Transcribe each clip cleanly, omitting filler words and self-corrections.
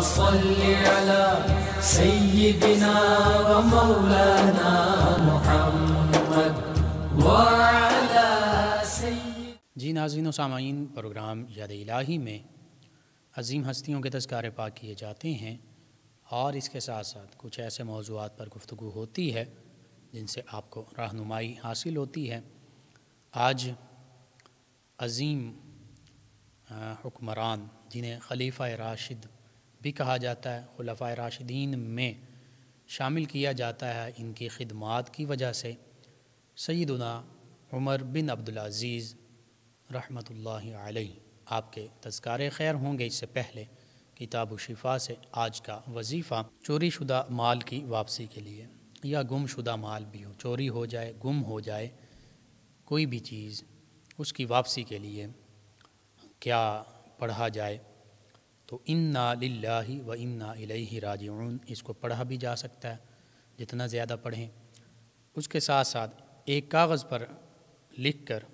صل على سيدنا ومولانا محمد وعلى سيد. جی ناظرین و سامعین، پروگرام یاد الہی میں عظیم ہستیوں کے تذکارے پاک کیے جاتے ہیں اور اس کے ساتھ ساتھ کچھ ایسے موضوعات پر گفتگو ہوتی ہے جن سے آپ کو رہنمائی حاصل ہوتی ہے. آج عظیم حکمران جنہیں خلیفہ راشد بھی کہا جاتا ہے، خلفائے راشدین میں شامل کیا جاتا ہے ان کی خدمات کی وجہ سے، سیدنا عمر بن عبدالعزیز رحمۃ اللہ علیہ، آپ کے تذکارے خیر ہوں گے. اس سے پہلے کتاب و شفا سے آج کا وظیفہ چوری شدہ مال کی واپسی کے لیے، یا گم شدہ مال بھی ہو، چوری ہو جائے، گم ہو جائے کوئی بھی چیز، اس کی واپسی کے لیے کیا پڑھا جائے. تو انا للہ و انا الیہ راجعون، اس کو پڑھا بھی جا سکتا ہے جتنا زیادہ پڑھیں. اس کے ساتھ ساتھ ایک کاغذ پر لکھ کر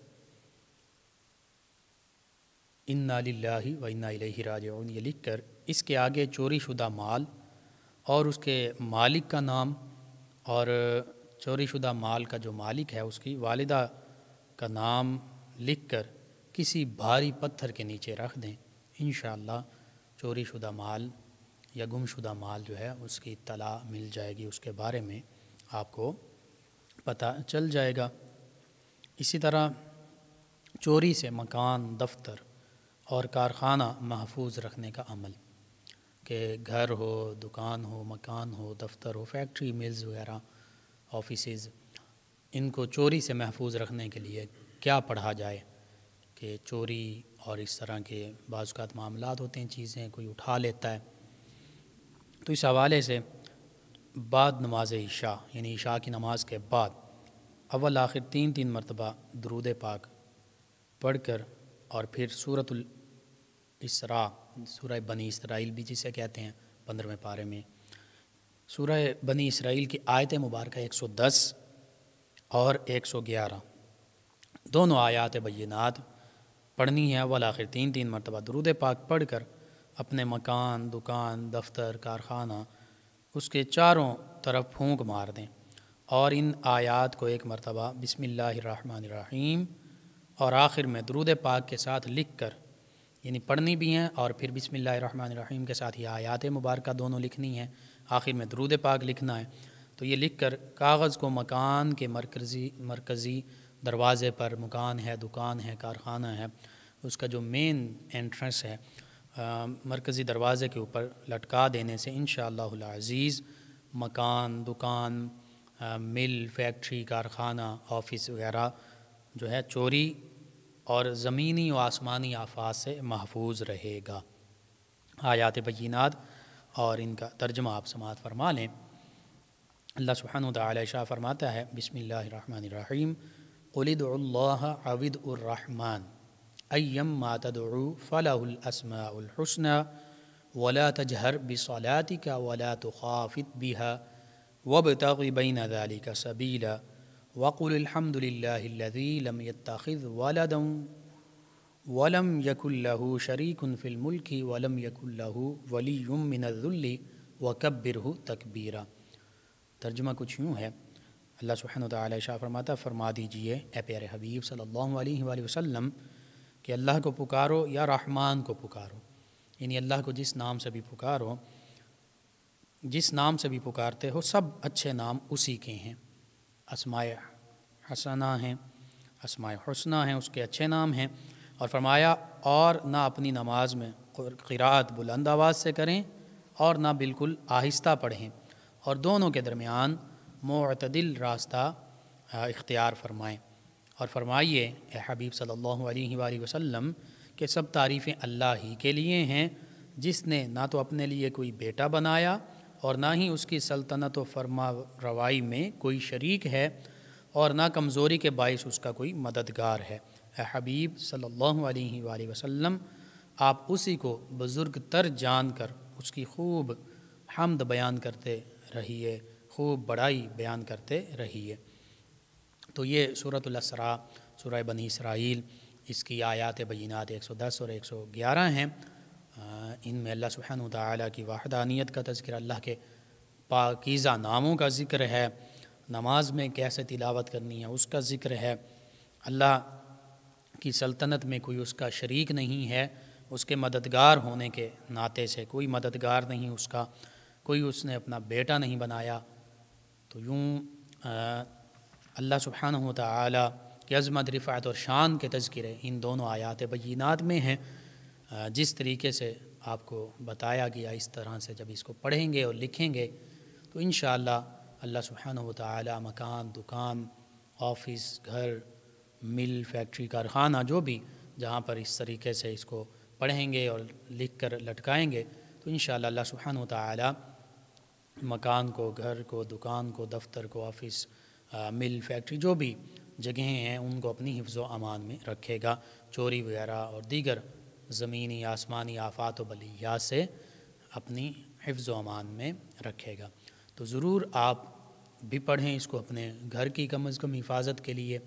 انا للہ و انا الیہ راجعون یہ لکھ کر اس کے آگے چوری شدہ مال اور اس کے مالک کا نام اور چوری شدہ مال کا جو مالک ہے اس کی والدہ کا نام لکھ کر کسی بھاری پتھر کے نیچے رکھ دیں. انشاءاللہ چوری شدہ مال یا گم شدہ مال جو ہے اس کی اطلاع مل جائے گی، اس کے بارے میں آپ کو پتہ چل جائے گا. اسی طرح چوری سے مکان، دفتر اور کارخانہ محفوظ رکھنے کا عمل، کہ گھر ہو، دکان ہو، مکان ہو، دفتر ہو، فیکٹری، ملز وغیرہ، آفیسز، ان کو چوری سے محفوظ رکھنے کے لیے کیا پڑھا جائے. کہ چوری اور اس طرح کے بعض اوقات معاملات ہوتے ہیں، چیزیں کوئی اٹھا لیتا ہے. تو اس حوالے سے بعد نماز عشاء یعنی عشاء کی نماز کے بعد اول آخر 3 مرتبہ درود پاک پڑھ کر اور پھر سورۃ الاسراء، سورہ بنی اسرائیل بھی جسے کہتے ہیں 15ویں پارے میں، سورہ بنی اسرائیل کی آیت مبارکہ 110 اور 111 دونوں آیات بینات پڑھنی ہے. اول آخر 3 مرتبہ درود پاک پڑھ کر اپنے مکان، دکان، دفتر، کارخانہ، اس کے چاروں طرف پھونک مار دیں اور ان آیات کو ایک مرتبہ بسم اللہ الرحمن الرحیم اور آخر میں درود پاک کے ساتھ لکھ کر، یعنی پڑھنی بھی ہیں اور پھر بسم اللہ الرحمن الرحیم کے ساتھ یہ آیات مبارکہ دونوں لکھنی ہیں، آخر میں درود پاک لکھنا ہے. تو یہ لکھ کر کاغذ کو مکان کے مرکزی دروازے پر، مکان ہے، دکان ہے، کارخانہ ہے، اس کا جو مین انٹرنس ہے مرکزی دروازے کے اوپر لٹکا دینے سے انشاءاللہ العزیز مکان، دکان، مل، فیکٹری، کارخانہ، آفس وغیرہ جو ہے چوری اور زمینی و آسمانی آفات سے محفوظ رہے گا. آیات بینات اور ان کا ترجمہ آپ سماعت فرما لیں. اللہ سبحانہ وتعالی ارشاد فرماتا ہے بسم اللہ الرحمن الرحیم قل ادعوا اللہ او ادعوا الرحمن ایما تدعوا فلہ الاسماء الحسنى ولا تجہر بصلاتک ولا تخافت بها وابتغ بین ذلك سبیلا وقل الحمد للہ الذی لم يتخذ ولدا ولم يكن له شریک فی الملک ولم يكن له ولی من الذل وکبرہ تکبیرا. ترجمہ کچھ یوں ہے، اللہ سبحانہ وتعالی شاہ فرما دیجئے اے پیارے حبیب صلی اللہ علیہ وآلہ وسلم کہ اللہ کو پکارو یا رحمان کو پکارو، یعنی اللہ کو جس نام سے بھی پکارو، جس نام سے بھی پکارتے ہو سب اچھے نام اسی کے ہیں. اسماء حسنہ ہیں، اسماء حسنہ ہیں، اس کے اچھے نام ہیں. اور فرمایا اور نہ اپنی نماز میں قرات بلند آواز سے کریں اور نہ بالکل آہستہ پڑھیں، اور دونوں کے درمیان معتدل راستہ اختیار فرمائیں. اور فرمائیے اے حبیب صلی اللہ علیہ وآلہ وسلم کہ سب تعریفیں اللہ ہی کے لیے ہیں، جس نے نہ تو اپنے لیے کوئی بیٹا بنایا اور نہ ہی اس کی سلطنت و فرما روائی میں کوئی شریک ہے، اور نہ کمزوری کے باعث اس کا کوئی مددگار ہے. اے حبیب صلی اللہ علیہ وآلہ وسلم آپ اسی کو بزرگ تر جان کر اس کی خوب حمد بیان کرتے رہیے، خوب بڑائی بیان کرتے رہیے. تو یہ سورۃ الاسراء، سورہ بنی اسرائیل، اس کی آیات بینات 110 اور 111 ہیں. ان میں اللہ سبحانہ و تعالیٰ کی وحدانیت کا تذکرہ، اللہ کے پاکیزہ ناموں کا ذکر ہے، نماز میں کیسے تلاوت کرنی ہے اس کا ذکر ہے، اللہ کی سلطنت میں کوئی اس کا شریک نہیں ہے، اس کے مددگار ہونے کے ناطے سے کوئی مددگار نہیں اس کا، کوئی اس نے اپنا بیٹا نہیں بنایا۔ تو یوں اللہ سبحانہ و تعالیٰ کی عظمت، رفعت اور شان کے تذکرے ان دونوں آیات بینات میں ہیں۔ جس طریقے سے آپ کو بتایا گیا اس طرح سے جب اس کو پڑھیں گے اور لکھیں گے تو انشاءاللہ اللہ سبحانہ و تعالیٰ مکان، دکان، آفس، گھر، مل، فیکٹری، کارخانہ، جو بھی جہاں پر اس طریقے سے اس کو پڑھیں گے اور لکھ کر لٹکائیں گے تو انشاءاللہ اللہ سبحانہ و تعالیٰ مکان کو، گھر کو، دکان کو، دفتر کو، آفس، مل، فیکٹری، جو بھی جگہیں ہیں ان کو اپنی حفظ و امان میں رکھے گا، چوری وغیرہ اور دیگر زمینی آسمانی آفات و بلیات سے اپنی حفظ و امان میں رکھے گا۔ تو ضرور آپ بھی پڑھیں اس کو، اپنے گھر کی کم از کم حفاظت کے لیے،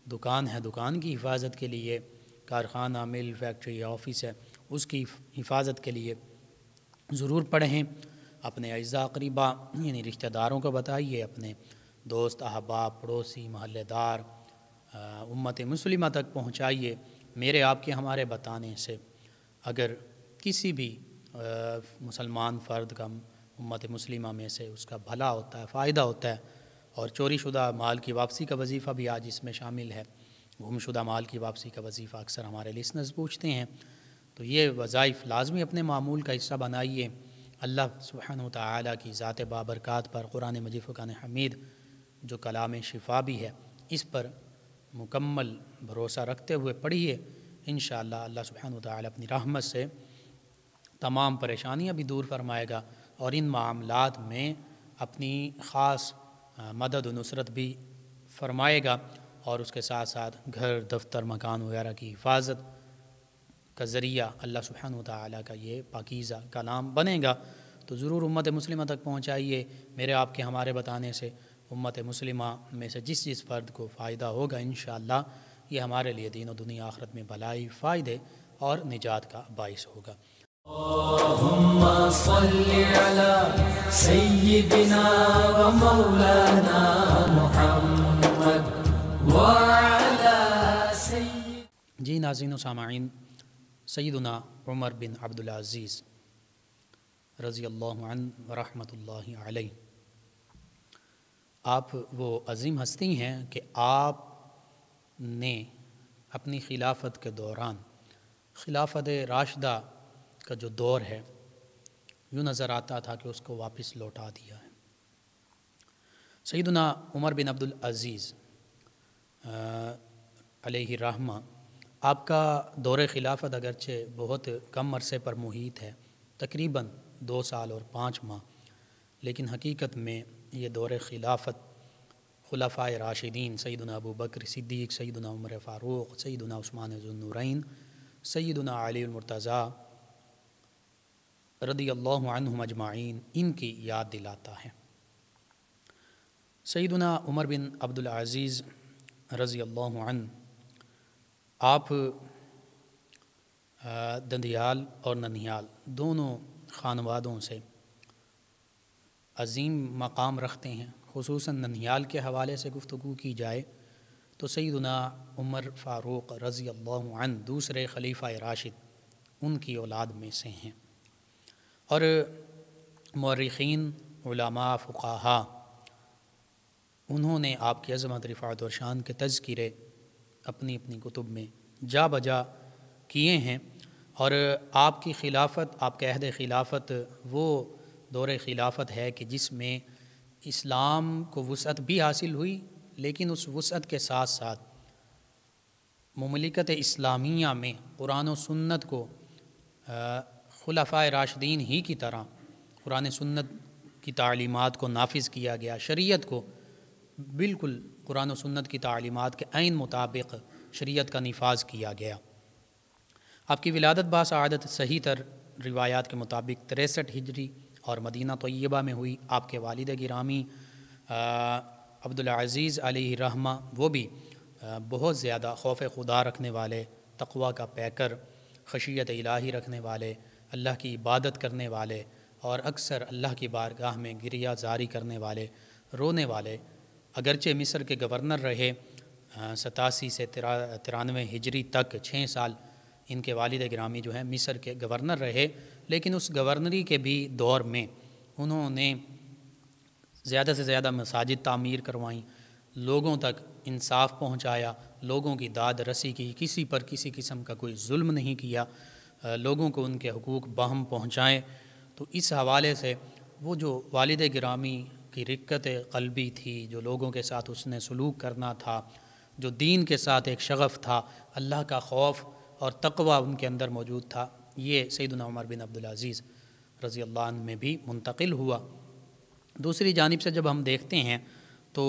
دکان ہے دکان کی حفاظت کے لیے، کارخانہ، مل، فیکٹری، آفس ہے اس کی حفاظت کے لیے ضرور پڑھیں۔ اپنے اعزاء اقربا یعنی رشتہ داروں کو بتائیے، اپنے دوست، احباب، پڑوسی، محلے دار، امت مسلمہ تک پہنچائیے۔ میرے آپ کے ہمارے بتانے سے اگر کسی بھی مسلمان فرد کا امت مسلمہ میں سے اس کا بھلا ہوتا ہے، فائدہ ہوتا ہے، اور چوری شدہ مال کی واپسی کا وظیفہ بھی آج اس میں شامل ہے، گم شدہ مال کی واپسی کا وظیفہ اکثر ہمارے لسنرز پوچھتے ہیں، تو یہ وظائف لازمی اپنے معمول کا حصہ بنائیے۔ اللہ سبحانہ و تعالیٰ کی ذات بابرکات پر قرآن مجید فرقان حمید جو کلام شفا بھی ہے اس پر مکمل بھروسہ رکھتے ہوئے پڑھیے، انشاءاللہ اللہ سبحانہ و تعالیٰ اپنی رحمت سے تمام پریشانیاں بھی دور فرمائے گا اور ان معاملات میں اپنی خاص مدد و نصرت بھی فرمائے گا، اور اس کے ساتھ ساتھ گھر، دفتر، مکان وغیرہ کی حفاظت کا ذریعہ اللہ سبحانہ و تعالیٰ کا یہ پاکیزہ کلام بنے گا۔ تو ضرور امت مسلمہ تک پہنچائیے۔ میرے آپ کے ہمارے بتانے سے امت مسلمہ میں سے جس فرد کو فائدہ ہوگا انشاءاللہ یہ ہمارے لیے دین و دنیا آخرت میں بھلائی، فائدے اور نجات کا باعث ہوگا۔ اللہم صلی علی سیدنا و مولانا محمد وعلی سید۔ جی ناظرین و سامعین، سیدنا عمر بن عبدالعزیز رضی اللہ عنہ ورحمۃ اللہ علیہ، آپ وہ عظیم ہستی ہیں کہ آپ نے اپنی خلافت کے دوران خلافت راشدہ کا جو دور ہے یوں نظر آتا تھا کہ اس کو واپس لوٹا دیا ہے۔ سیدنا عمر بن عبدالعزیز علیہ رحمہ، آپ کا دور خلافت اگرچہ بہت کم عرصے پر محیط ہے، تقریباً 2 سال اور 5 ماہ، لیکن حقیقت میں یہ دور خلافت خلفائے راشدین سیدنا ابو بکر صدیق، سیدنا عمر فاروق، سیدنا عثمان ذو النورین، سیدنا علی المرتضیٰ رضی اللہ عنہم اجمعین، ان کی یاد دلاتا ہے۔ سیدنا عمر بن عبدالعزیز رضی اللہ عنہ، آپ دندیال اور ننیال دونوں خانوادوں سے عظیم مقام رکھتے ہیں۔ خصوصاً ننیال کے حوالے سے گفتگو کی جائے تو سیدنا عمر فاروق رضی اللہ عنہ دوسرے خلیفہ راشد ان کی اولاد میں سے ہیں، اور مورخین، علماء، فقہاء انہوں نے آپ کی عظمت، رفعت اور شان کے تذکرے اپنی اپنی کتب میں جا بجا کیے ہیں، اور آپ کی خلافت، آپ کے عہد خلافت وہ دور خلافت ہے کہ جس میں اسلام کو وسعت بھی حاصل ہوئی، لیکن اس وسعت کے ساتھ ساتھ مملکت اسلامیہ میں قرآن و سنت کو خلفائے راشدین ہی کی طرح قرآن سنت کی تعلیمات کو نافذ کیا گیا، شریعت کو بالکل قرآن و سنت کی تعلیمات کے عین مطابق شریعت کا نفاذ کیا گیا۔ آپ کی ولادت باسعادت صحیح تر روایات کے مطابق 63 ہجری اور مدینہ طیبہ میں ہوئی۔ آپ کے والد گرامی عبدالعزیز علیہ رحمہ، وہ بھی بہت زیادہ خوف خدا رکھنے والے، تقوی کا پیکر، خشیت الہی رکھنے والے، اللہ کی عبادت کرنے والے اور اکثر اللہ کی بارگاہ میں گریہ زاری کرنے والے، رونے والے، اگرچہ مصر کے گورنر رہے 87 سے 93 ہجری تک 6 سال ان کے والد گرامی جو ہیں مصر کے گورنر رہے، لیکن اس گورنری کے بھی دور میں انہوں نے زیادہ سے زیادہ مساجد تعمیر کروائیں، لوگوں تک انصاف پہنچایا، لوگوں کی داد رسی کی، کسی پر کسی قسم کا کوئی ظلم نہیں کیا، لوگوں کو ان کے حقوق باہم پہنچائیں۔ تو اس حوالے سے وہ جو والد گرامی کی رقت قلبی تھی، جو لوگوں کے ساتھ اس نے سلوک کرنا تھا، جو دین کے ساتھ ایک شغف تھا، اللہ کا خوف اور تقوی ان کے اندر موجود تھا، یہ سیدنا عمر بن عبدالعزیز رضی اللہ عنہ میں بھی منتقل ہوا۔ دوسری جانب سے جب ہم دیکھتے ہیں تو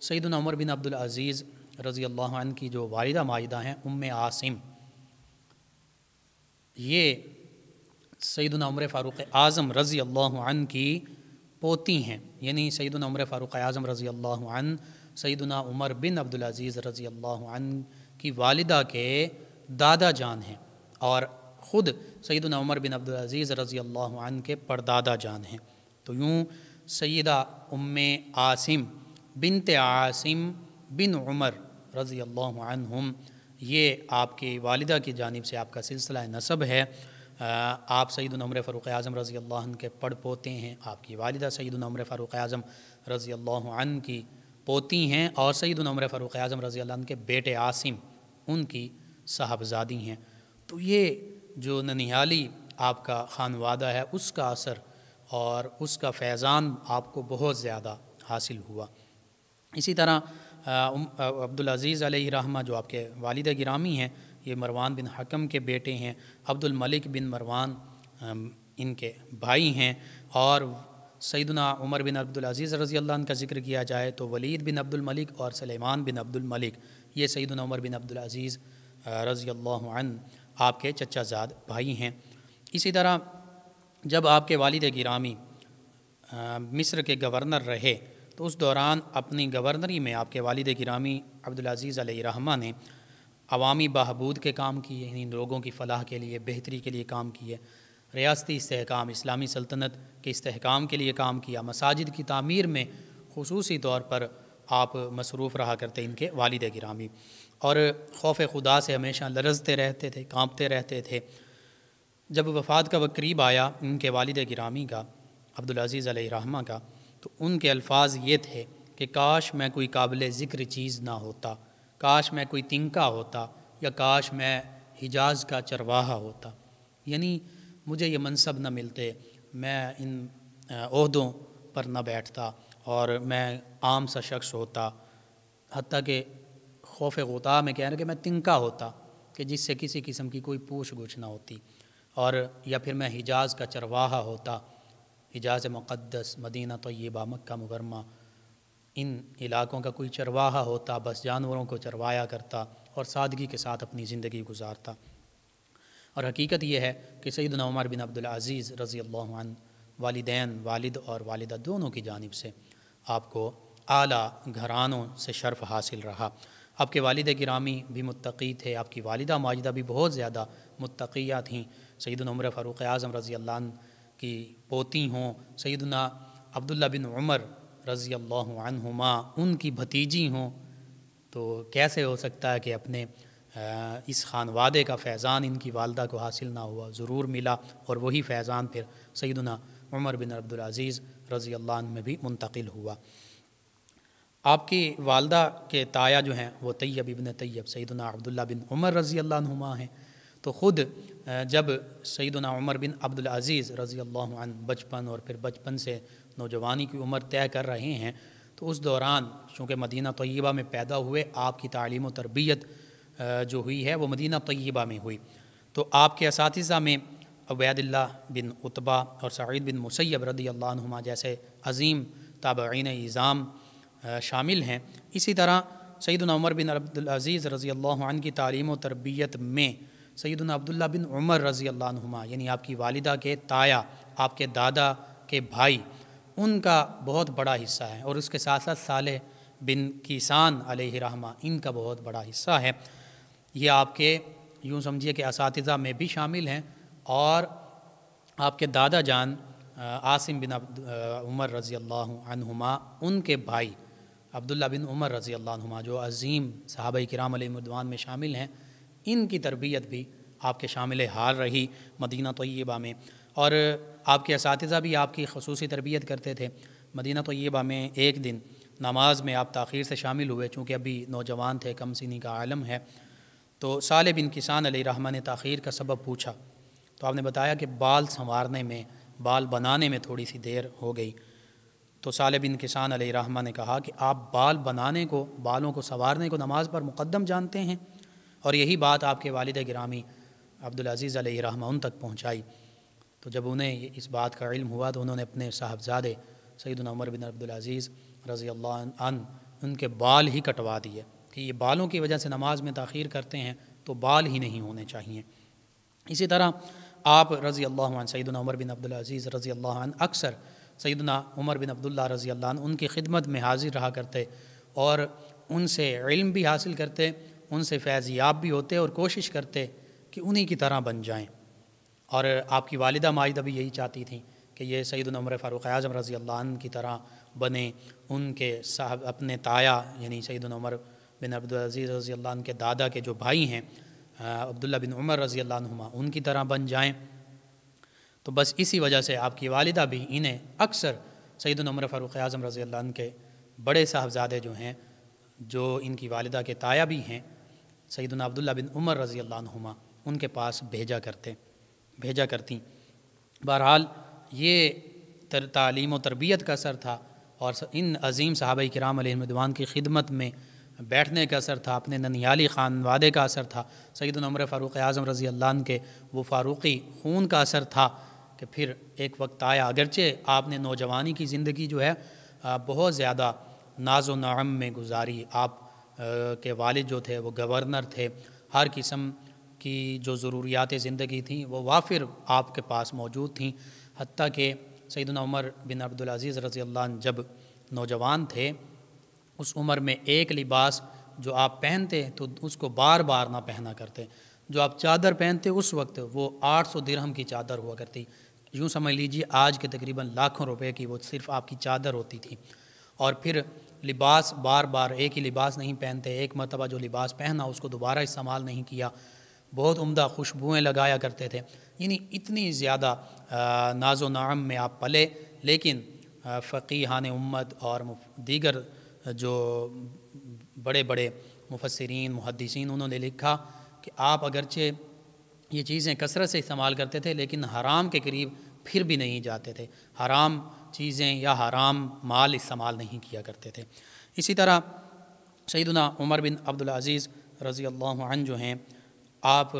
سیدنا عمر بن عبدالعزیز رضی اللہ عنہ کی جو والدہ ماجدہ ہیں ام عاصم، یہ سیدنا عمر فاروق اعظم رضی اللہ عنہ کی پوتی ہیں، یعنی سیدنا عمر فاروق اعظم رضی اللہ عنہ سیدنا عمر بن عبدالعزیز رضی اللہ عنہ کی والدہ کے دادا جان ہیں، اور خود سیدنا عمر بن عبدالعزیز رضی اللہ عنہ کے پردادا جان ہیں۔ تو یوں سیدہ ام عاصم بنت عاصم بن عمر رضی اللہ عنہم، یہ آپ کی والدہ کی جانب سے آپ کا سلسلہ نسب ہے۔ آپ سیدنا عمر فاروق اعظم رضی اللہ عنہ کے پڑ پوتے ہیں، آپ کی والدہ سیدنا عمر فاروق اعظم رضی اللہ عنہ کی پوتی ہیں، اور سیدنا عمر فاروق اعظم رضی اللہ عنہ کے بیٹے عاصم ان کی صاحبزادی ہیں۔ تو یہ جو ننیالی آپ کا خانوادہ ہے، اس کا اثر اور اس کا فیضان آپ کو بہت زیادہ حاصل ہوا۔ اسی طرح عبدالعزیز علیہ رحمہ جو آپ کے والد گرامی ہیں، یہ مروان بن حکم کے بیٹے ہیں، عبد الملک بن مروان ان کے بھائی ہیں، اور سیدنا عمر بن عبدالعزیز رضی اللہ عنہ کا ذکر کیا جائے تو ولید بن عبد الملک اور سلیمان بن عبد الملک، یہ سیدنا عمر بن عبدالعزیز رضی اللہ عنہ آپ کے چچا زاد بھائی ہیں۔ اسی طرح جب آپ کے والد گرامی مصر کے گورنر رہے تو اس دوران اپنی گورنری میں آپ کے والد گرامی عبدالعزیز علیہ رحمہ نے عوامی بہبود کے کام کیے، یعنی لوگوں کی فلاح کے لیے، بہتری کے لیے کام کیے، ریاستی استحکام، اسلامی سلطنت کے استحکام کے لیے کام کیا، مساجد کی تعمیر میں خصوصی طور پر آپ مصروف رہا کرتے ان کے والد گرامی، اور خوف خدا سے ہمیشہ لرزتے رہتے تھے، کانپتے رہتے تھے۔ جب وفات کا وقت قریب آیا ان کے والد گرامی کا، عبدالعزیز علیہ رحمہ کا، تو ان کے الفاظ یہ تھے کہ کاش میں کوئی قابل ذکر چیز نہ ہوتا، کاش میں کوئی تنکا ہوتا، یا کاش میں حجاز کا چرواہا ہوتا، یعنی مجھے یہ منصب نہ ملتے، میں ان عہدوں پر نہ بیٹھتا اور میں عام سا شخص ہوتا، حتیٰ کہ خوف غطا میں کہہ رہے کہ میں تنکا ہوتا کہ جس سے کسی قسم کی کوئی پوچھ گچھ نہ ہوتی، اور یا پھر میں حجاز کا چرواہا ہوتا، حجاز مقدس، مدینہ طیبہ، مکہ مکرمہ، ان علاقوں کا کوئی چرواہا ہوتا، بس جانوروں کو چروایا کرتا اور سادگی کے ساتھ اپنی زندگی گزارتا۔ اور حقیقت یہ ہے کہ سیدنا عمر بن عبدالعزیز رضی اللہ عنہ والدین، والد اور والدہ دونوں کی جانب سے آپ کو اعلیٰ گھرانوں سے شرف حاصل رہا۔ آپ کے والد گرامی بھی متقی تھے، آپ کی والدہ ماجدہ بھی بہت زیادہ متقیہ تھیں۔ سیدنا عمر فاروق اعظم رضی اللہ عنہ کی پوتی ہوں، سیدنا عبداللہ بن عمر رضی اللہ عنہما ان کی بھتیجی ہوں، تو کیسے ہو سکتا ہے کہ اپنے اس خانوادے کا فیضان ان کی والدہ کو حاصل نہ ہوا؟ ضرور ملا، اور وہی فیضان پھر سیدنا عمر بن عبدالعزیز رضی اللہ عنہ میں بھی منتقل ہوا۔ آپ کی والدہ کے تایا جو ہیں وہ طیب ابن طیب سیدنا عبداللہ بن عمر رضی اللہ عنہما ہیں۔ تو خود جب سیدنا عمر بن عبدالعزیز رضی اللہ عنہ بچپن اور پھر بچپن سے نوجوانی کی عمر طے کر رہے ہیں، تو اس دوران چونکہ مدینہ طیبہ میں پیدا ہوئے، آپ کی تعلیم و تربیت جو ہوئی ہے وہ مدینہ طیبہ میں ہوئی۔ تو آپ کے اساتذہ میں عبید اللہ بن عتبہ اور سعید بن مسیب رضی اللہ عنہما جیسے عظیم تابعین اعظام شامل ہیں۔ اسی طرح سیدنا عمر بن عبدالعزیز رضی اللہ عنہ کی تعلیم و تربیت میں سیدنا عبداللہ بن عمر رضی اللہ عنہما، یعنی آپ کی والدہ کے تایا، آپ کے دادا کے بھائی، ان کا بہت بڑا حصہ ہے، اور اس کے ساتھ ساتھ صالح بن کیسان علیہ رحمہ ان کا بہت بڑا حصہ ہے۔ یہ آپ کے یوں سمجھیے کہ اساتذہ میں بھی شامل ہیں، اور آپ کے دادا جان عاصم بن عمر رضی اللہ عنہما، ان کے بھائی عبداللہ بن عمر رضی اللہ عنہما جو عظیم صحابہ کرام علیہم رضوان میں شامل ہیں، ان کی تربیت بھی آپ کے شامل حال رہی مدینہ طیبہ میں، اور آپ کے اساتذہ بھی آپ کی خصوصی تربیت کرتے تھے۔ مدینہ طیبہ میں ایک دن نماز میں آپ تاخیر سے شامل ہوئے، چونکہ ابھی نوجوان تھے، کم سنی کا عالم ہے، تو صالح بن کیسان علیہ الرحمہ نے تاخیر کا سبب پوچھا، تو آپ نے بتایا کہ بال سنوارنے میں، بال بنانے میں تھوڑی سی دیر ہو گئی۔ تو صالح بن کیسان علیہ الرحمہ نے کہا کہ آپ بال بنانے کو، بالوں کو سنوارنے کو نماز پر مقدم جانتے ہیں، اور یہی بات آپ کے والد گرامی عبدالعزیز علیہ الرحمہ ان تک پہنچائی۔ تو جب انہیں اس بات کا علم ہوا تو انہوں نے اپنے صاحبزادے سیدنا عمر بن عبدالعزیز رضی اللہ عنہ ان کے بال ہی کٹوا دیے کہ یہ بالوں کی وجہ سے نماز میں تاخیر کرتے ہیں، تو بال ہی نہیں ہونے چاہیے۔ اسی طرح آپ رضی اللہ عنہ سیدنا عمر بن عبدالعزیز رضی اللہ عنہ اکثر سیدنا عمر بن عبداللہ رضی اللہ عنہ ان کی خدمت میں حاضر رہا کرتے، اور ان سے علم بھی حاصل کرتے، ان سے فیض یاب بھی ہوتے، اور کوشش کرتے کہ انہی کی طرح بن جائیں۔ اور آپ کی والدہ ماجدہ بھی یہی چاہتی تھیں کہ یہ سیدنا عمر فاروق اعظم رضی اللہ عنہ کی طرح بنے۔ ان کے صاحب اپنے تایا یعنی سیدنا عمر بن عبدالعزیز رضی اللہ عنہ کے دادا کے جو بھائی ہیں عبداللہ بن عمر رضی اللہ عنہما، ان کی طرح بن جائیں۔ تو بس اسی وجہ سے آپ کی والدہ بھی انہیں اکثر سیدنا عمر فاروق اعظم رضی اللہ عنہ کے بڑے صاحبزادے جو ہیں، جو ان کی والدہ کے تایا بھی ہیں، سیدنا عبداللہ بن عمر رضی اللہ عنہما، ان کے پاس بھیجا کرتیں۔ بہرحال یہ تعلیم و تربیت کا اثر تھا، اور ان عظیم صحابہ کرام علیہم رضوان کی خدمت میں بیٹھنے کا اثر تھا، اپنے ننیالی خانوادے کا اثر تھا، سیدنا عمر فاروق اعظم رضی اللہ عنہ کے وہ فاروقی خون کا اثر تھا کہ پھر ایک وقت آیا، اگرچہ آپ نے نوجوانی کی زندگی جو ہے بہت زیادہ ناز و نعم میں گزاری۔ آپ کے والد جو تھے وہ گورنر تھے، ہر قسم کی جو ضروریات زندگی تھیں وہ وافر آپ کے پاس موجود تھیں، حتیٰ کہ سیدنا عمر بن عبدالعزیز رضی اللہ عنہ جب نوجوان تھے، اس عمر میں ایک لباس جو آپ پہنتے تو اس کو بار بار نہ پہنا کرتے۔ جو آپ چادر پہنتے اس وقت وہ 800 درہم کی چادر ہوا کرتی، یوں سمجھ لیجیے آج کے تقریباً لاکھوں روپے کی وہ صرف آپ کی چادر ہوتی تھی۔ اور پھر لباس بار بار ایک ہی لباس نہیں پہنتے، ایک مرتبہ جو لباس پہنا اس کو دوبارہ استعمال نہیں کیا، بہت عمدہ خوشبوئیں لگایا کرتے تھے، یعنی اتنی زیادہ ناز و نعم میں آپ پلے۔ لیکن فقیہان امت اور دیگر جو بڑے بڑے مفسرین محدثین انہوں نے لکھا کہ آپ اگرچہ یہ چیزیں کثرت سے استعمال کرتے تھے لیکن حرام کے قریب پھر بھی نہیں جاتے تھے، حرام چیزیں یا حرام مال استعمال نہیں کیا کرتے تھے۔ اسی طرح سیدنا عمر بن عبدالعزیز رضی اللہ عنہ جو ہیں، آپ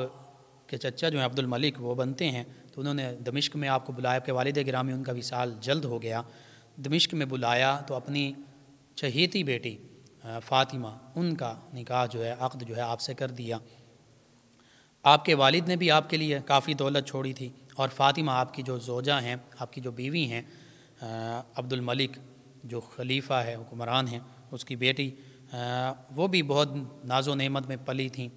کے چچا جو ہیں عبد الملک وہ بنتے ہیں، تو انہوں نے دمشق میں آپ کو بلایا کہ والد گرامی ان کا وصال جلد ہو گیا، دمشق میں بلایا تو اپنی چہیتی بیٹی فاطمہ ان کا نکاح جو ہے عقد جو ہے آپ سے کر دیا۔ آپ کے والد نے بھی آپ کے لیے کافی دولت چھوڑی تھی، اور فاطمہ آپ کی جو زوجہ ہیں، آپ کی جو بیوی ہیں عبد الملک جو خلیفہ ہے، حکمران ہیں، اس کی بیٹی، وہ بھی بہت ناز و نعمت میں پلی تھیں۔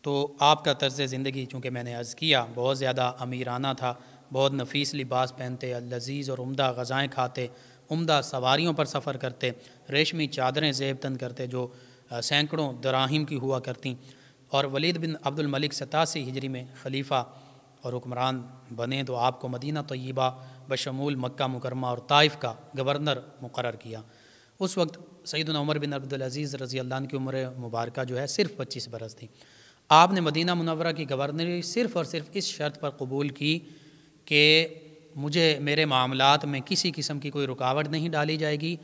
تو آپ کا طرز زندگی چونکہ میں نے عرض کیا بہت زیادہ امیرانہ تھا، بہت نفیس لباس پہنتے، لذیذ اور عمدہ غذائیں کھاتے، عمدہ سواریوں پر سفر کرتے، ریشمی چادریں زیب تن کرتے جو سینکڑوں دراہم کی ہوا کرتیں۔ اور ولید بن عبد الملک 87 ہجری میں خلیفہ اور حکمران بنے تو آپ کو مدینہ طیبہ بشمول مکہ مکرمہ اور طائف کا گورنر مقرر کیا۔ اس وقت سیدنا عمر بن عبدالعزیز رضی اللہ عنہ کی عمر مبارکہ جو ہے صرف 25 برس تھی۔ آپ نے مدینہ منورہ کی گورنری صرف اور صرف اس شرط پر قبول کی کہ مجھے میرے معاملات میں کسی قسم کی کوئی رکاوٹ نہیں ڈالی جائے گی،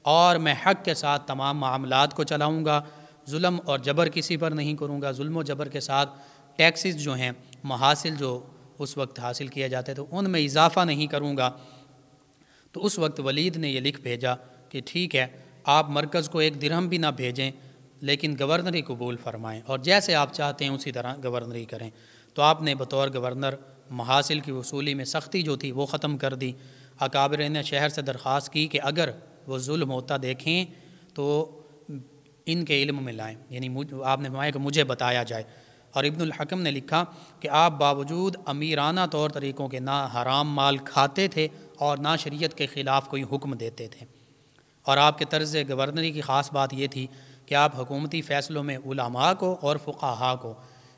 اور میں حق کے ساتھ تمام معاملات کو چلاؤں گا، ظلم اور جبر کسی پر نہیں کروں گا، ظلم و جبر کے ساتھ ٹیکسز جو ہیں، محاصل جو اس وقت حاصل کیے جاتے تھے ان میں اضافہ نہیں کروں گا۔ تو اس وقت ولید نے یہ لکھ بھیجا کہ ٹھیک ہے، آپ مرکز کو 1 درہم بھی نہ بھیجیں لیکن گورنری قبول فرمائیں، اور جیسے آپ چاہتے ہیں اسی طرح گورنری کریں۔ تو آپ نے بطور گورنر محاصل کی وصولی میں سختی جو تھی وہ ختم کر دی۔ اکابرین نے شہر سے درخواست کی کہ اگر وہ ظلم ہوتا دیکھیں تو ان کے علم میں لائیں، یعنی آپ نے فرمایا کہ مجھے بتایا جائے، اور ابن الحکم نے لکھا کہ آپ باوجود امیرانہ طور طریقوں کے نہ حرام مال کھاتے تھے اور نہ شریعت کے خلاف کوئی حکم دیتے تھے، اور آپ کے طرز گورنری کی خاص بات یہ تھی کہ آپ حکومتی فیصلوں میں علماء کو اور فقہاء کو،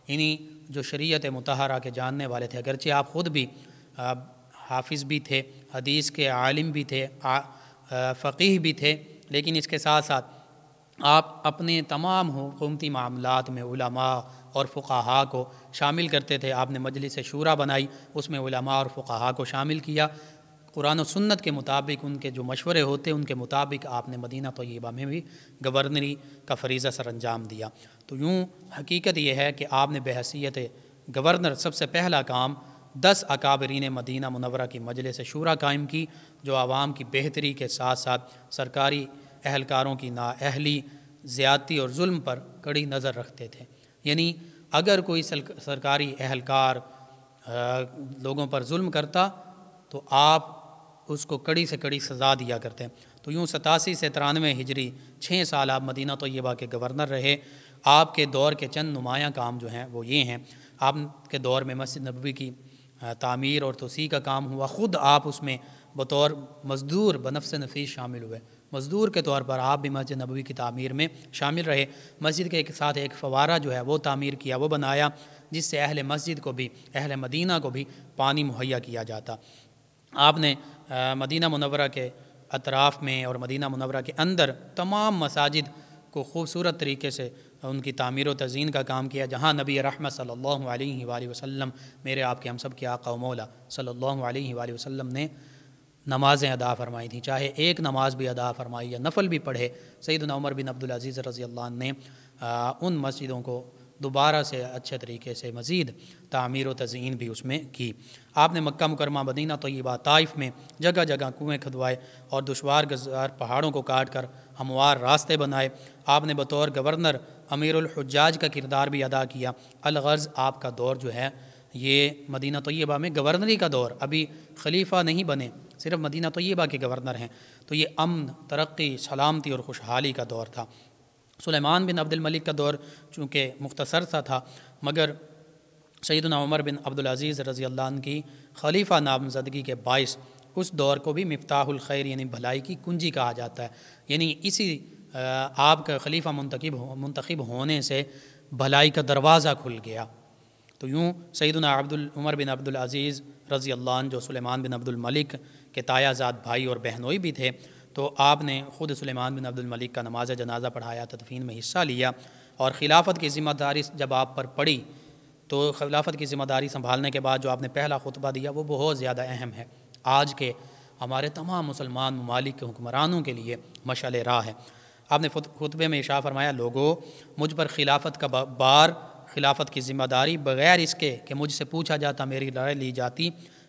یعنی جو شریعت مطہرہ کے جاننے والے تھے، اگرچہ آپ خود بھی حافظ بھی تھے، حدیث کے عالم بھی تھے، فقیہ بھی تھے، لیکن اس کے ساتھ ساتھ آپ اپنے تمام حکومتی معاملات میں علماء اور فقہاء کو شامل کرتے تھے۔ آپ نے مجلس شورا بنائی، اس میں علماء اور فقہاء کو شامل کیا، قرآن و سنت کے مطابق ان کے جو مشورے ہوتے ان کے مطابق آپ نے مدینہ طیبہ میں بھی گورنری کا فریضہ سر انجام دیا۔ تو یوں حقیقت یہ ہے کہ آپ نے بحیثیت گورنر سب سے پہلا کام 10 اکابرین مدینہ منورہ کی مجلس شورا قائم کی، جو عوام کی بہتری کے ساتھ ساتھ سرکاری اہلکاروں کی نااہلی، زیادتی اور ظلم پر کڑی نظر رکھتے تھے۔ یعنی اگر کوئی سرکاری اہلکار لوگوں پر ظلم کرتا تو آپ اس کو کڑی سے کڑی سزا دیا کرتے ہیں۔ تو یوں 87 سے 93 ہجری 6 سال آپ مدینہ طیبہ کے گورنر رہے۔ آپ کے دور کے چند نمایاں کام جو ہیں وہ یہ ہیں، آپ کے دور میں مسجد نبوی کی تعمیر اور توسیع کا کام ہوا، خود آپ اس میں بطور مزدور بنفس نفیس شامل ہوئے، مزدور کے طور پر آپ بھی مسجد نبوی کی تعمیر میں شامل رہے۔ مسجد کے ایک ساتھ ایک فوارہ جو ہے وہ تعمیر کیا، وہ بنایا، جس سے اہل مسجد کو بھی، اہل مدینہ کو بھی پانی مہیا کیا جاتا۔ آپ نے مدینہ منورہ کے اطراف میں اور مدینہ منورہ کے اندر تمام مساجد کو خوبصورت طریقے سے ان کی تعمیر و تزئین کا کام کیا، جہاں نبی رحمت صلی اللہ علیہ وآلہ وسلم، میرے آپ کے ہم سب کے آقا و مولا صلی اللہ علیہ وآلہ وسلم نے نمازیں ادا فرمائی تھیں، چاہے ایک نماز بھی ادا فرمائی یا نفل بھی پڑھے۔ سیدنا عمر بن عبدالعزیز رضی اللہ عنہ نے ان مسجدوں کو دوبارہ سے اچھے طریقے سے مزید تعمیر و تزئین بھی اس میں کی۔ آپ نے مکہ مکرمہ، مدینہ طیبہ، طائف میں جگہ جگہ کنویں کھدوائے اور دشوار گزار پہاڑوں کو کاٹ کر ہموار راستے بنائے۔ آپ نے بطور گورنر امیر الحجاج کا کردار بھی ادا کیا۔ الغرض آپ کا دور جو ہے یہ مدینہ طیبہ میں گورنری کا دور، ابھی خلیفہ نہیں بنے، صرف مدینہ طیبہ کے گورنر ہیں، تو یہ امن، ترقی، سلامتی اور خوشحالی کا دور تھا۔ سلیمان بن عبد الملک کا دور چونکہ مختصر سا تھا، مگر سیدنا عمر بن عبدالعزیز رضی اللہ عنہ کی خلیفہ نامزدگی کے باعث اس دور کو بھی مفتاح الخیر یعنی بھلائی کی کنجی کہا جاتا ہے، یعنی اسی آپ کا خلیفہ منتخب ہونے سے بھلائی کا دروازہ کھل گیا۔ تو یوں سیدنا عمر بن عبدالعزیز رضی اللہ عنہ، جو سلیمان بن عبد الملک کے تایا زاد بھائی اور بہنوئی بھی تھے، تو آپ نے خود سلیمان بن عبد الملک کا نماز جنازہ پڑھایا، تدفین میں حصہ لیا، اور خلافت کی ذمہ داری جب آپ پر پڑی تو خلافت کی ذمہ داری سنبھالنے کے بعد جو آپ نے پہلا خطبہ دیا وہ بہت زیادہ اہم ہے، آج کے ہمارے تمام مسلمان ممالک کے حکمرانوں کے لیے مشعل راہ ہے۔ آپ نے خطبے میں ارشاد فرمایا، لوگو مجھ پر خلافت کا بار، خلافت کی ذمہ داری بغیر اس کے کہ مجھ سے پوچھا جاتا، میری رائے لی جاتی،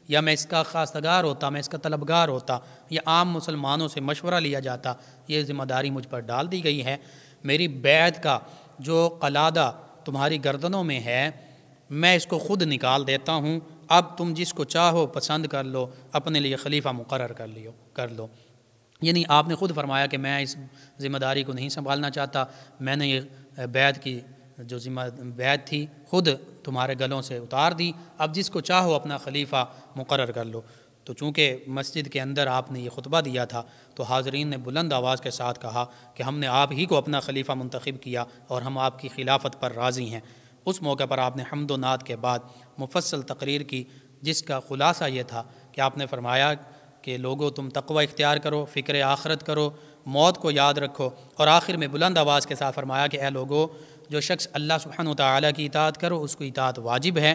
یا میں اس کا خواستگار ہوتا، میں اس کا طلبگار ہوتا، یا عام مسلمانوں سے مشورہ لیا جاتا، یہ ذمہ داری مجھ پر ڈال دی گئی ہے۔ میری بیعت کا جو قلادہ تمہاری گردنوں میں ہے میں اس کو خود نکال دیتا ہوں، اب تم جس کو چاہو پسند کر لو، اپنے لیے خلیفہ مقرر کر لو۔ یعنی آپ نے خود فرمایا کہ میں اس ذمہ داری کو نہیں سنبھالنا چاہتا، میں نے یہ بیعت کی جو بیعت تھی خود تمہارے گلوں سے اتار دی، اب جس کو چاہو اپنا خلیفہ مقرر کر لو۔ تو چونکہ مسجد کے اندر آپ نے یہ خطبہ دیا تھا تو حاضرین نے بلند آواز کے ساتھ کہا کہ ہم نے آپ ہی کو اپنا خلیفہ منتخب کیا اور ہم آپ کی خلافت پر راضی ہیں۔ اس موقع پر آپ نے حمد و نعت کے بعد مفصل تقریر کی، جس کا خلاصہ یہ تھا کہ آپ نے فرمایا کہ لوگو تم تقوی اختیار کرو، فکر آخرت کرو، موت کو یاد رکھو، اور آخر میں بلند آواز کے ساتھ فرمایا کہ اے لوگو جو شخص اللہ سبحانہ و تعالیٰ کی اطاعت کرو اس کو اطاعت واجب ہے،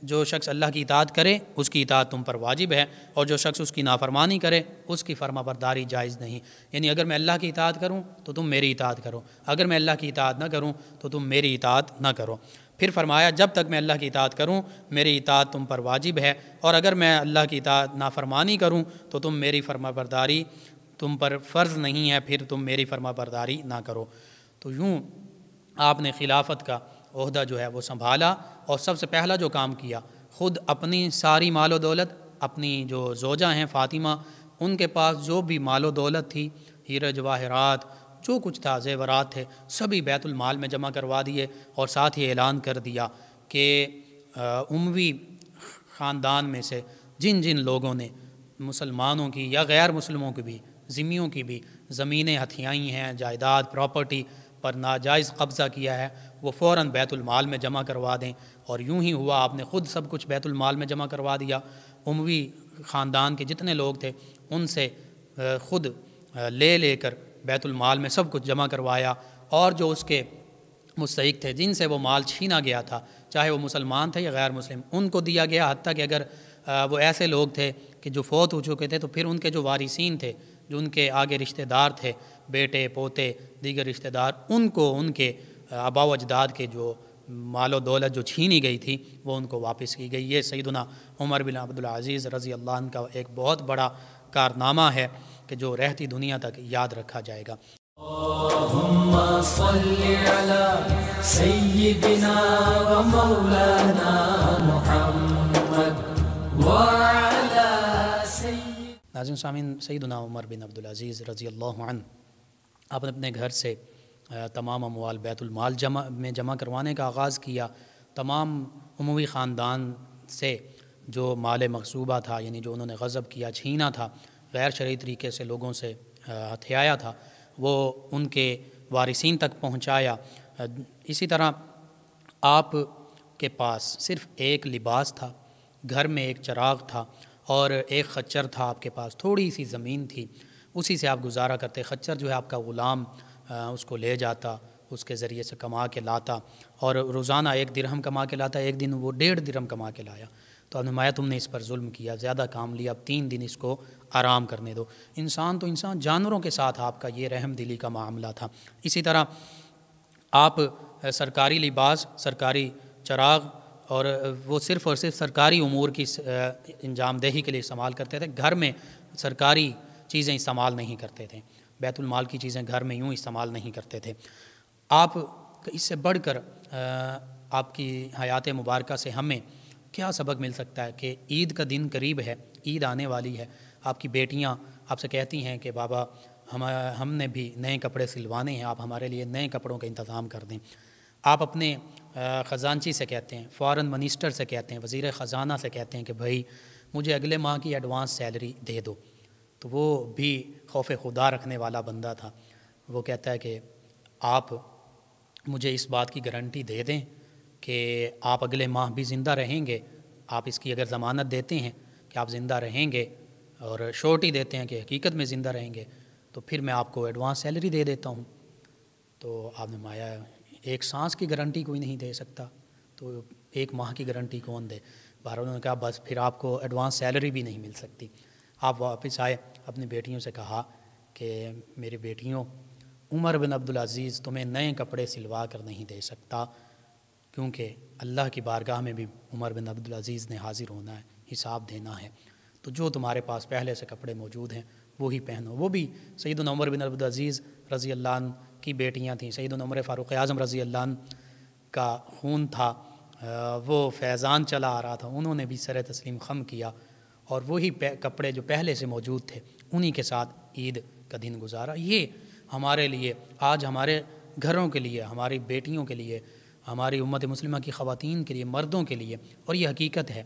جو شخص اللہ کی اطاعت کرے اس کی اطاعت تم پر واجب ہے، اور جو شخص اس کی نافرمانی کرے اس کی فرما برداری جائز نہیں۔ یعنی اگر میں اللہ کی اطاعت کروں تو تم میری اطاعت کرو، اگر میں اللہ کی اطاعت نہ کروں تو تم میری اطاعت نہ کرو۔ پھر فرمایا جب تک میں اللہ کی اطاعت کروں میری اطاعت تم پر واجب ہے، اور اگر میں اللہ کی اطاعت نافرمانی کروں تو تم میری فرما برداری تم پر فرض نہیں ہے، پھر تم میری فرما برداری نہ کرو۔ تو یوں آپ نے خلافت کا عہدہ جو ہے وہ سنبھالا، اور سب سے پہلا جو کام کیا خود اپنی ساری مال و دولت، اپنی جو زوجہ ہیں فاطمہ، ان کے پاس جو بھی مال و دولت تھی، ہیرے جواہرات، جو کچھ تھا زیورات تھے سبھی بیت المال میں جمع کروا دیے، اور ساتھ ہی اعلان کر دیا کہ اموی خاندان میں سے جن جن لوگوں نے مسلمانوں کی یا غیر مسلموں کی بھی، ذمیوں کی بھی زمینیں ہتھیائی ہیں، جائیداد پراپرٹی پر ناجائز قبضہ کیا ہے، وہ فوراً بیت المال میں جمع کروا دیں۔ اور یوں ہی ہوا، آپ نے خود سب کچھ بیت المال میں جمع کروا دیا۔ اموی خاندان کے جتنے لوگ تھے ان سے خود لے کر بیت المال میں سب کچھ جمع کروایا، اور جو اس کے مستحق تھے جن سے وہ مال چھینا گیا تھا، چاہے وہ مسلمان تھے یا غیر مسلم، ان کو دیا گیا، حتیٰ کہ اگر وہ ایسے لوگ تھے کہ جو فوت ہو چکے تھے تو پھر ان کے جو وارثین تھے، جو ان کے آگے رشتہ دار تھے، بیٹے پوتے دیگر رشتہ دار، ان کو ان کے آباء و اجداد کے جو مال و دولت جو چھینی گئی تھی وہ ان کو واپس کی گئی۔ یہ سیدنا عمر بن عبدالعزیز رضی اللہ عنہ کا ایک بہت بڑا کارنامہ ہے کہ جو رہتی دنیا تک یاد رکھا جائے گا۔ اللہم صلی علی سیدنا و مولانا محمد وعلی سید۔ ناظرین سامعین، سیدنا عمر بن عبدالعزیز رضی اللہ عنہ آپ نے اپنے گھر سے تمام اموال بیت المال جمع کروانے کا آغاز کیا۔ تمام اموی خاندان سے جو مال مغصوبہ تھا، یعنی جو انہوں نے غصب کیا، چھینا تھا، غیر شرعی طریقے سے لوگوں سے ہتھیایا تھا، وہ ان کے وارثین تک پہنچایا۔ اسی طرح آپ کے پاس صرف ایک لباس تھا، گھر میں ایک چراغ تھا اور ایک خچر تھا آپ کے پاس، تھوڑی سی زمین تھی، اسی سے آپ گزارا کرتے۔ خچر جو ہے آپ کا غلام اس کو لے جاتا، اس کے ذریعے سے کما کے لاتا، اور روزانہ 1 درہم کما کے لاتا۔ ایک دن وہ 1.5 درہم کما کے لایا تو آپ نے فرمایا تم نے اس پر ظلم کیا، زیادہ کام لیا، اب 3 دن اس کو آرام کرنے دو۔ انسان تو انسان، جانوروں کے ساتھ آپ کا یہ رحم دلی کا معاملہ تھا۔ اسی طرح آپ سرکاری لباس، سرکاری چراغ، اور وہ صرف اور صرف سرکاری امور کی انجام دہی کے لیے استعمال کرتے تھے، گھر میں سرکاری چیزیں استعمال نہیں کرتے تھے، بیت المال کی چیزیں گھر میں یوں استعمال نہیں کرتے تھے۔ آپ اس سے بڑھ کر آپ کی حیات مبارکہ سے ہمیں کیا سبق مل سکتا ہے کہ عید کا دن قریب ہے، عید آنے والی ہے، آپ کی بیٹیاں آپ سے کہتی ہیں کہ بابا ہم نے بھی نئے کپڑے سلوانے ہیں، آپ ہمارے لیے نئے کپڑوں کا انتظام کر دیں۔ آپ اپنے خزانچی سے کہتے ہیں، فارن منسٹر سے کہتے ہیں، وزیر خزانہ سے کہتے ہیں کہ بھائی مجھے اگلے ماہ کی ایڈوانس سیلری دے دو، تو وہ بھی خوف خدا رکھنے والا بندہ تھا۔ وہ کہتا ہے کہ آپ مجھے اس بات کی گارنٹی دے دیں کہ آپ اگلے ماہ بھی زندہ رہیں گے، آپ اس کی اگر ضمانت دیتے ہیں کہ آپ زندہ رہیں گے اور شورٹی دیتے ہیں کہ حقیقت میں زندہ رہیں گے، تو پھر میں آپ کو ایڈوانس سیلری دے دیتا ہوں۔ تو آپ نے فرمایا ایک سانس کی گارنٹی کوئی نہیں دے سکتا، تو 1 ماہ کی گارنٹی کون دے؟ بہرحال انہوں نے کہا بس پھر آپ کو ایڈوانس سیلری بھی نہیں مل سکتی۔ آپ واپس آئے، اپنی بیٹیوں سے کہا کہ میری بیٹیوں، عمر بن عبدالعزیز تمہیں نئے کپڑے سلوا کر نہیں دے سکتا، کیونکہ اللہ کی بارگاہ میں بھی عمر بن عبدالعزیز نے حاضر ہونا ہے، حساب دینا ہے، تو جو تمہارے پاس پہلے سے کپڑے موجود ہیں وہی پہنو۔ وہ بھی سیدنا عمر بن عبدالعزیز رضی اللہ عنہ کی بیٹیاں تھیں، سیدنا عمر فاروق اعظم رضی اللہ عنہ کا خون تھا، وہ فیضان چلا آ رہا تھا، انہوں نے بھی سر تسلیم خم کیا، اور وہی کپڑے جو پہلے سے موجود تھے انہی کے ساتھ عید کا دن گزارا۔ یہ ہمارے لیے، آج ہمارے گھروں کے لیے، ہماری بیٹیوں کے لیے، ہماری امت مسلمہ کی خواتین کے لیے، مردوں کے لیے، اور یہ حقیقت ہے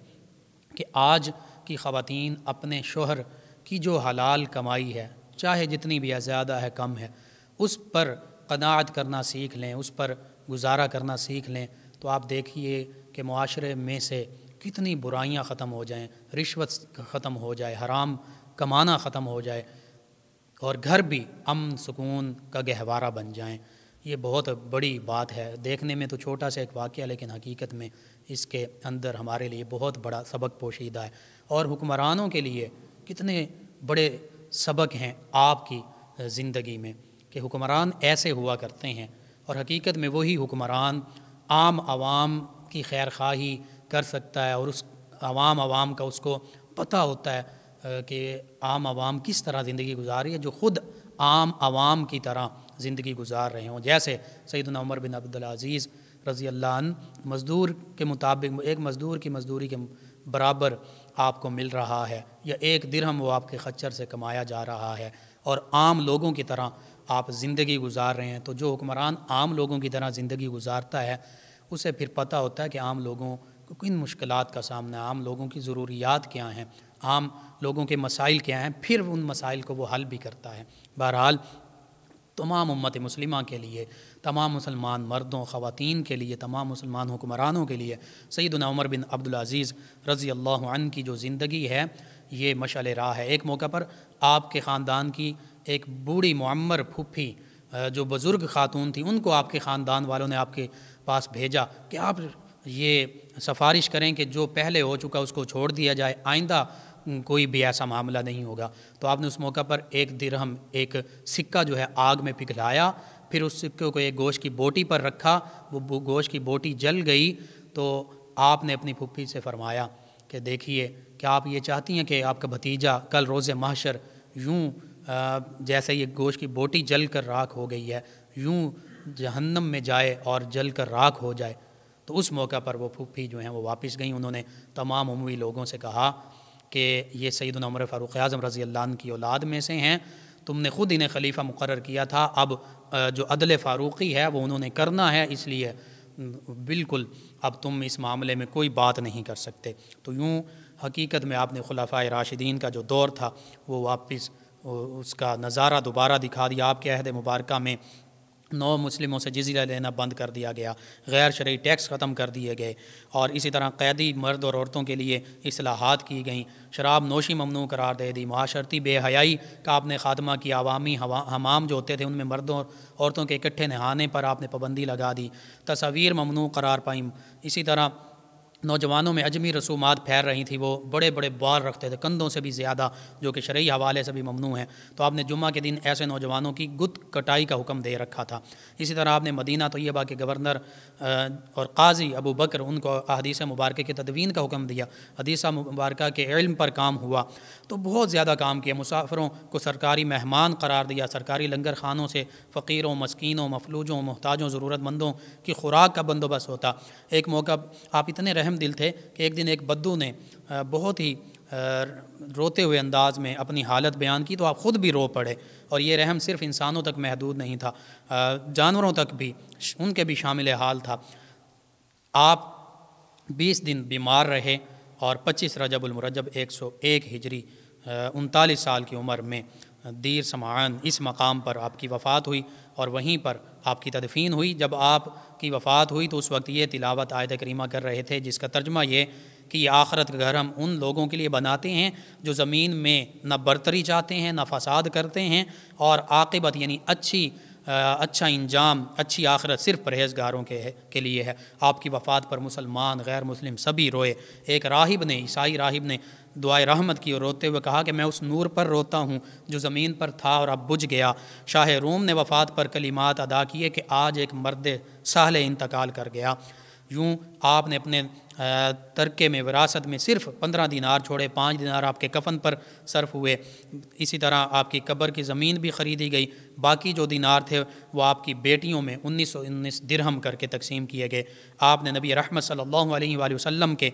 کہ آج کی خواتین اپنے شوہر کی جو حلال کمائی ہے، چاہے جتنی بھی ہے، زیادہ ہے کم ہے، اس پر قناعت کرنا سیکھ لیں، اس پر گزارا کرنا سیکھ لیں، تو آپ دیکھیے کہ معاشرے میں سے کتنی برائیاں ختم ہو جائیں، رشوت ختم ہو جائے، حرام کمانا ختم ہو جائے، اور گھر بھی امن سکون کا گہوارہ بن جائیں۔ یہ بہت بڑی بات ہے، دیکھنے میں تو چھوٹا سا ایک واقعہ، لیکن حقیقت میں اس کے اندر ہمارے لیے بہت بڑا سبق پوشیدہ ہے، اور حکمرانوں کے لیے کتنے بڑے سبق ہیں آپ کی زندگی میں کہ حکمران ایسے ہوا کرتے ہیں، اور حقیقت میں وہی حکمران عام عوام کی خیر خواہی کر سکتا ہے، اور اس عوام کا اس کو پتہ ہوتا ہے کہ عام عوام کس طرح زندگی گزاری ہے، جو خود عام عوام کی طرح زندگی گزار رہے ہوں۔ جیسے سیدنا عمر بن عبدالعزیز رضی اللہ عنہ، مزدور کے مطابق ایک مزدور کی مزدوری کے برابر آپ کو مل رہا ہے، یا 1 درہم وہ آپ کے خچر سے کمایا جا رہا ہے، اور عام لوگوں کی طرح آپ زندگی گزار رہے ہیں، تو جو حکمران عام لوگوں کی طرح زندگی گزارتا ہے اسے پھر پتہ ہوتا ہے کہ عام لوگوں کو کن مشکلات کا سامنا ہے، عام لوگوں کی ضروریات کیا ہیں، عام لوگوں کے مسائل کیا ہیں، پھر ان مسائل کو وہ حل بھی کرتا ہے۔ بہرحال تمام امت مسلمہ کے لیے، تمام مسلمان مردوں خواتین کے لیے، تمام مسلمان حکمرانوں کے لیے سیدنا عمر بن عبدالعزیز رضی اللہ عنہ کی جو زندگی ہے یہ مشعل راہ ہے۔ ایک موقع پر آپ کے خاندان کی ایک بوڑھی معمر پھوپھی جو بزرگ خاتون تھی، ان کو آپ کے خاندان والوں نے آپ کے پاس بھیجا کہ آپ یہ سفارش کریں کہ جو پہلے ہو چکا اس کو چھوڑ دیا جائے، آئندہ کوئی بھی ایسا معاملہ نہیں ہوگا۔ تو آپ نے اس موقع پر 1 درہم ایک سکہ جو ہے آگ میں پگھلایا، پھر اس سکے کو ایک گوشت کی بوٹی پر رکھا، وہ گوشت کی بوٹی جل گئی تو آپ نے اپنی پھوپھی سے فرمایا کہ دیکھیے کہ آپ یہ چاہتی ہیں کہ آپ کا بھتیجا کل روز محشر یوں جیسے یہ گوشت کی بوٹی جل کر راکھ ہو گئی ہے یوں جہنم میں جائے اور جل کر راکھ ہو جائے۔ تو اس موقع پر وہ پھوپھی جو ہیں وہ واپس گئیں، انہوں نے تمام اموی لوگوں سے کہا کہ یہ سیدنا عمر فاروق اعظم رضی اللہ عنہ کی اولاد میں سے ہیں، تم نے خود انہیں خلیفہ مقرر کیا تھا، اب جو عدل فاروقی ہے وہ انہوں نے کرنا ہے، اس لیے بالکل اب تم اس معاملے میں کوئی بات نہیں کر سکتے۔ تو یوں حقیقت میں آپ نے خلفائے راشدین کا جو دور تھا وہ واپس اس کا نظارہ دوبارہ دکھا دیا۔ آپ کے عہد مبارکہ میں نو مسلموں سے جزیہ لینا بند کر دیا گیا، غیر شرعی ٹیکس ختم کر دیے گئے، اور اسی طرح قیدی مرد اور عورتوں کے لیے اصلاحات کی گئیں، شراب نوشی ممنوع قرار دے دی، معاشرتی بے حیائی کا آپ نے خاتمہ کیا، عوامی حمام جو ہوتے تھے ان میں مردوں اور عورتوں کے اکٹھے نہانے پر آپ نے پابندی لگا دی، تصاویر ممنوع قرار پائیں، اسی طرح نوجوانوں میں اجمی رسومات پھیل رہی تھی، وہ بڑے بڑے بال رکھتے تھے کندھوں سے بھی زیادہ، جو کہ شرعی حوالے سے بھی ممنوع ہیں، تو آپ نے جمعہ کے دن ایسے نوجوانوں کی گت کٹائی کا حکم دے رکھا تھا۔ اسی طرح آپ نے مدینہ طیبہ کے گورنر اور قاضی ابو بکر ان کو احادیث مبارکہ کی تدوین کا حکم دیا، حدیث مبارکہ کے علم پر کام ہوا، تو بہت زیادہ کام کیا، مسافروں کو سرکاری مہمان قرار دیا، سرکاری لنگر خانوں سے فقیروں مسکینوں مفلوجوں محتاجوں ضرورت مندوں کی خوراک کا بندوبست ہوتا۔ ایک موقع آپ اتنے رحم دل تھے کہ ایک دن ایک بدو نے بہت ہی روتے ہوئے انداز میں اپنی حالت بیان کی تو آپ خود بھی رو پڑے، اور یہ رحم صرف انسانوں تک محدود نہیں تھا، جانوروں تک بھی، ان کے بھی شامل حال تھا۔ آپ 20 دن بیمار رہے اور 25 رجب المرجب 101 ہجری 39 سال کی عمر میں دیر سمعان اس مقام پر آپ کی وفات ہوئی، اور وہیں پر آپ کی تدفین ہوئی۔ جب آپ کی وفات ہوئی تو اس وقت یہ تلاوت آیت کریمہ کر رہے تھے جس کا ترجمہ یہ کہ یہ آخرت کا گھر ہم ان لوگوں کے لیے بناتے ہیں جو زمین میں نہ برتری چاہتے ہیں نہ فساد کرتے ہیں، اور عاقبت یعنی اچھا انجام اچھی آخرت صرف پرہیزگاروں کے لیے ہے۔ آپ کی وفات پر مسلمان غیر مسلم سبھی روئے۔ ایک راہب نے، عیسائی راہب نے دعائے رحمت کی اور روتے ہوئے کہا کہ میں اس نور پر روتا ہوں جو زمین پر تھا اور اب بجھ گیا۔ شاہ روم نے وفات پر کلمات ادا کیے کہ آج ایک مرد صالح انتقال کر گیا۔ یوں آپ نے اپنے ترکے میں وراثت میں صرف 15 دینار چھوڑے، 5 دینار آپ کے کفن پر صرف ہوئے، اسی طرح آپ کی قبر کی زمین بھی خریدی گئی، باقی جو دینار تھے وہ آپ کی بیٹیوں میں 1919 درہم کر کے تقسیم کیے گئے۔ آپ نے نبی رحمت صلی اللہ علیہ وآلہ وسلم کے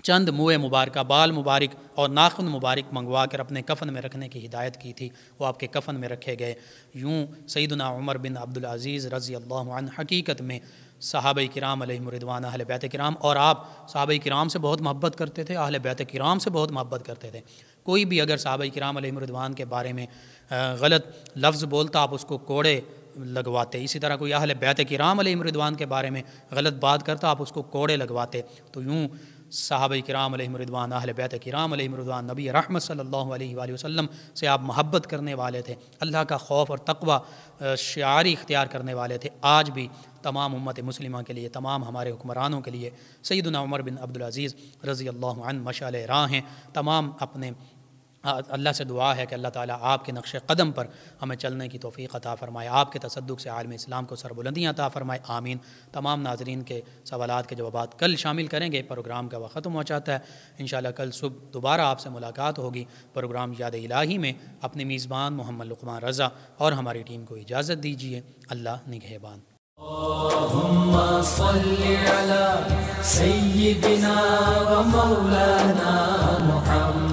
چند موئے مبارکہ، بال مبارک اور ناخن مبارک منگوا کر اپنے کفن میں رکھنے کی ہدایت کی تھی، وہ آپ کے کفن میں رکھے گئے۔ یوں سیدنا عمر بن عبدالعزیز رضی اللہ عنہ حقیقت میں صحابہ کرام علیہم رضوان، اہل بیت کرام، اور آپ صحابہ کرام سے بہت محبت کرتے تھے، اہل بیت کرام سے بہت محبت کرتے تھے۔ کوئی بھی اگر صحابہ کرام علیہم رضوان کے بارے میں غلط لفظ بولتا آپ اس کو کوڑے لگواتے، اسی طرح کوئی اہل بیت کرام علیہم رضوان کے بارے میں غلط بات کرتا آپ اس کو کوڑے لگواتے۔ تو یوں صحابہ کرام علیہم رضوان، اہل بیت کرام علیہم رضوان، نبی رحمت صلی اللہ علیہ وآلہ وسلم سے آپ محبت کرنے والے تھے، اللہ کا خوف اور تقوی شعاری اختیار کرنے والے تھے۔ آج بھی تمام امت مسلمہ کے لیے، تمام ہمارے حکمرانوں کے لیے سیدنا عمر بن عبدالعزیز رضی اللہ عنہ مشعل راہ ہیں۔ تمام اپنے اللہ سے دعا ہے کہ اللہ تعالیٰ آپ کے نقش قدم پر ہمیں چلنے کی توفیق عطا فرمائے، آپ کے تصدق سے عالم اسلام کو سربلندیاں عطا فرمائے، آمین۔ تمام ناظرین کے سوالات کے جوابات کل شامل کریں گے، پروگرام کا وقت ختم ہو جاتا ہے، انشاءاللہ کل صبح دوبارہ آپ سے ملاقات ہوگی پروگرام یاد الہی میں۔ اپنے میزبان محمد لقمان رضا اور ہماری ٹیم کو اجازت دیجیے، اللہ نگہبان۔ اللهم صل على سيدنا ومولانا محمد